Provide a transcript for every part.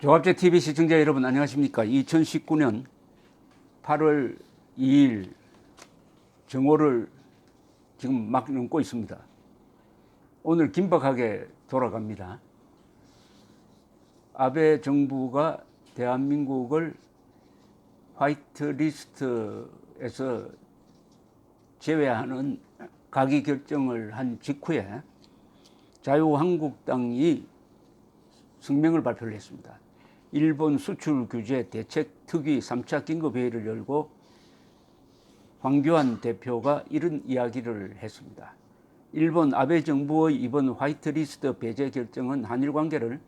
조합제 TV 시청자 여러분 안녕하십니까? 2019년 8월 2일 정오를 지금 막 넘고 있습니다. 오늘 긴박하게 돌아갑니다. 아베 정부가 대한민국을 화이트리스트에서 제외하는 가기 결정을 한 직후에 자유한국당이 성명을 발표를 했습니다. 일본 수출 규제 대책 특위 3차 긴급회의를 열고 황교안 대표가 이런 이야기를 했습니다. 일본 아베 정부의 이번 화이트리스트 배제 결정은 한일 관계를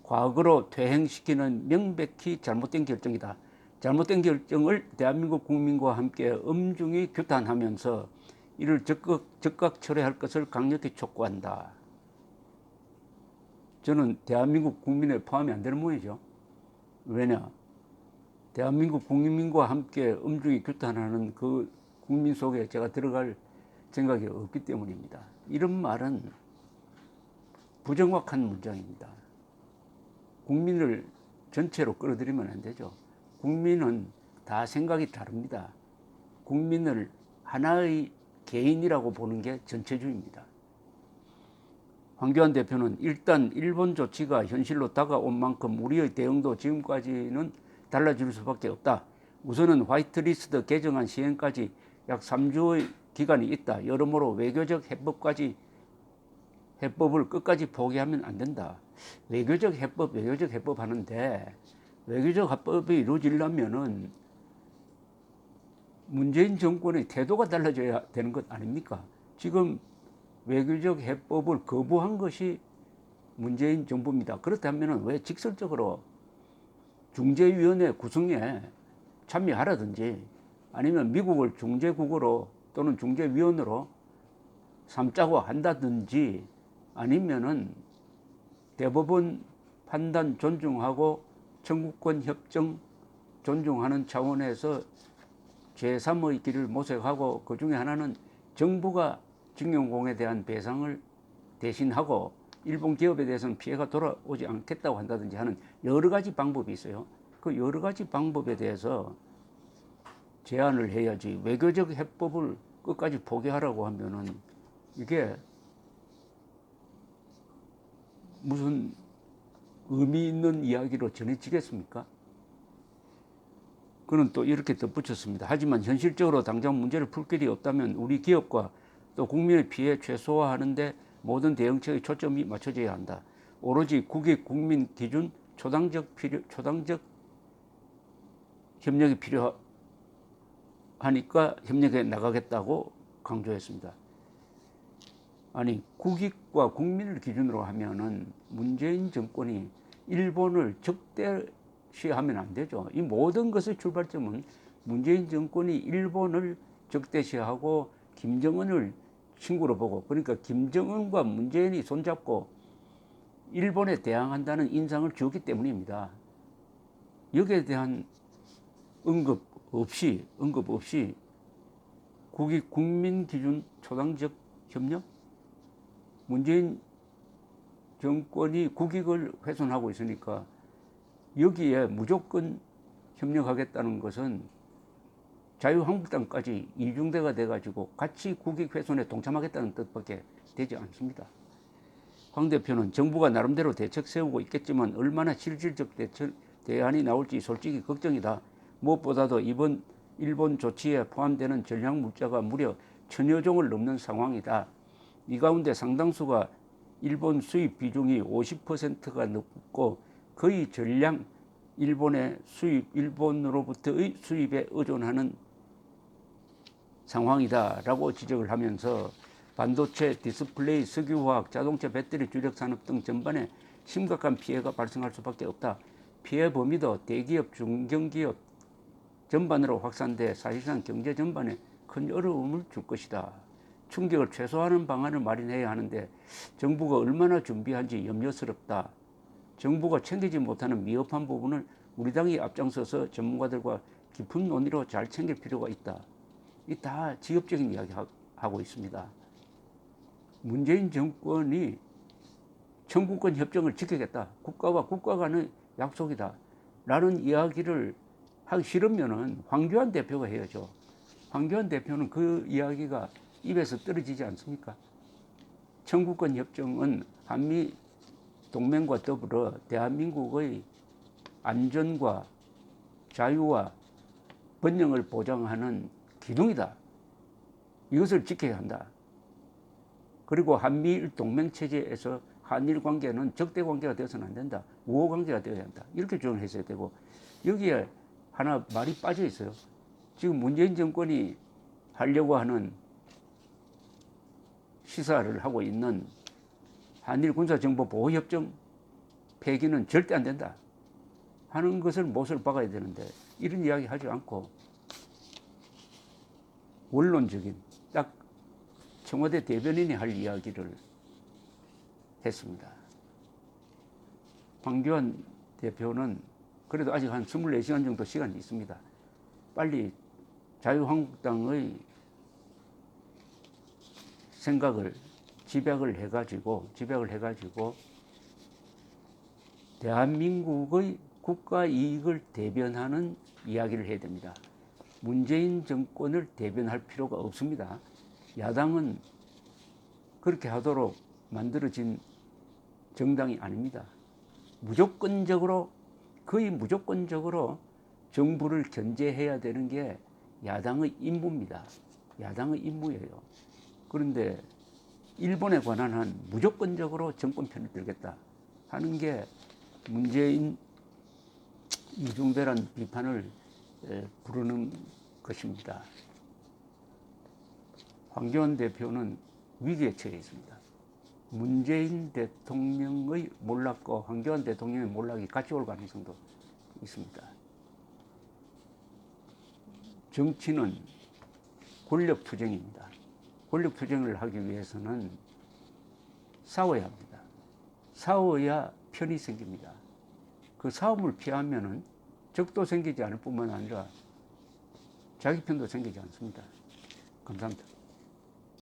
과거로 퇴행시키는 명백히 잘못된 결정이다. 잘못된 결정을 대한민국 국민과 함께 엄중히 규탄하면서 이를 즉각 철회할 것을 강력히 촉구한다. 저는 대한민국 국민에 포함이 안 되는 모양이죠. 왜냐? 대한민국 국민과 함께 엄중히 규탄하는 그 국민 속에 제가 들어갈 생각이 없기 때문입니다. 이런 말은 부정확한 문장입니다. 국민을 전체로 끌어들이면 안 되죠. 국민은 다 생각이 다릅니다. 국민을 하나의 개인이라고 보는 게 전체주의입니다. 황교안 대표는 일단 일본 조치가 현실로 다가온 만큼 우리의 대응도 지금까지는 달라질 수밖에 없다. 우선은 화이트리스트 개정안 시행까지 약 3주의 기간이 있다. 여러모로 외교적 해법을 끝까지 포기하면 안 된다. 외교적 해법 하는데 외교적 해법이 이루어지려면은 문재인 정권의 태도가 달라져야 되는 것 아닙니까? 지금 외교적 해법을 거부한 것이 문재인 정부입니다. 그렇다면 왜 직설적으로 중재위원회 구성에 참여하라든지 아니면 미국을 중재국으로 또는 중재위원으로 삼자고 한다든지 아니면은 대법원 판단 존중하고 청구권 협정 존중하는 차원에서 제3의 길을 모색하고 그 중에 하나는 정부가 징용공에 대한 배상을 대신하고 일본 기업에 대해서는 피해가 돌아오지 않겠다고 한다든지 하는 여러 가지 방법이 있어요. 그 여러 가지 방법에 대해서 제안을 해야지 외교적 해법을 끝까지 포기하라고 하면은 이게 무슨 의미 있는 이야기로 전해지겠습니까? 그는 또 이렇게 덧붙였습니다. 하지만 현실적으로 당장 문제를 풀 길이 없다면 우리 기업과 또 국민의 피해 최소화하는 데 모든 대응책의 초점이 맞춰져야 한다. 오로지 국익 국민 기준 초당적 협력이 필요하니까 협력해 나가겠다고 강조했습니다. 아니 국익과 국민을 기준으로 하면은 문재인 정권이 일본을 적대시하면 안 되죠. 이 모든 것의 출발점은 문재인 정권이 일본을 적대시하고 김정은을 친구로 보고 그러니까 김정은과 문재인이 손잡고 일본에 대항한다는 인상을 주었기 때문입니다. 여기에 대한 언급 없이 국익 국민 기준 초당적 협력? 문재인 정권이 국익을 훼손하고 있으니까 여기에 무조건 협력하겠다는 것은 자유한국당까지 이중대가 돼가지고 같이 국익 훼손에 동참하겠다는 뜻밖에 되지 않습니다. 황 대표는 정부가 나름대로 대책 세우고 있겠지만 얼마나 실질적 대안이 나올지 솔직히 걱정이다. 무엇보다도 이번 일본 조치에 포함되는 전략 물자가 무려 1000여 종을 넘는 상황이다. 이 가운데 상당수가 일본 수입 비중이 50%가 넘고 거의 전량 일본으로부터의 수입에 의존하는 상황이다라고 지적을 하면서 반도체, 디스플레이, 석유화학, 자동차 배터리 주력 산업 등 전반에 심각한 피해가 발생할 수밖에 없다. 피해 범위도 대기업, 중견기업 전반으로 확산돼 사실상 경제 전반에 큰 어려움을 줄 것이다. 충격을 최소화하는 방안을 마련해야 하는데 정부가 얼마나 준비한지 염려스럽다. 정부가 챙기지 못하는 미흡한 부분을 우리 당이 앞장서서 전문가들과 깊은 논의로 잘 챙길 필요가 있다. 이 다 지엽적인 이야기 하고 있습니다. 문재인 정권이 청구권 협정을 지키겠다. 국가와 국가 간의 약속이다. 라는 이야기를 하기 싫으면은 황교안 대표가 해야죠. 황교안 대표는 그 이야기가 입에서 떨어지지 않습니까? 청구권 협정은 한미 동맹과 더불어 대한민국의 안전과 자유와 번영을 보장하는 기둥이다. 이것을 지켜야 한다. 그리고 한미일 동맹 체제에서 한일 관계는 적대 관계가 되어서는 안 된다. 우호 관계가 되어야 한다. 이렇게 주장을 했어야 되고, 여기에 하나 말이 빠져 있어요. 지금 문재인 정권이 하려고 하는 시사를 하고 있는 한일 군사정보보호협정 폐기는 절대 안 된다 하는 것을 못을 박아야 되는데, 이런 이야기 하지 않고 원론적인 딱 청와대 대변인이 할 이야기를 했습니다. 황교안 대표는 그래도 아직 한 24시간 정도 시간이 있습니다. 빨리 자유한국당의 생각을 집약을 해가지고 대한민국의 국가 이익을 대변하는 이야기를 해야 됩니다. 문재인 정권을 대변할 필요가 없습니다. 야당은 그렇게 하도록 만들어진 정당이 아닙니다. 거의 무조건적으로 정부를 견제해야 되는 게 야당의 임무입니다. 야당의 임무예요. 그런데 일본에 관한 한 무조건적으로 정권 편을 들겠다 하는 게 문재인 이중대란 비판을 부르는 것입니다. 황교안 대표는 위기에 처해 있습니다. 문재인 대통령의 몰락과 황교안 대통령의 몰락이 같이 올 가능성도 있습니다. 정치는 권력투쟁입니다. 권력투쟁을 하기 위해서는 싸워야 합니다. 싸워야 편이 생깁니다. 그 싸움을 피하면은 적도 생기지 않을 뿐만 아니라 자기 편도 생기지 않습니다. 감사합니다.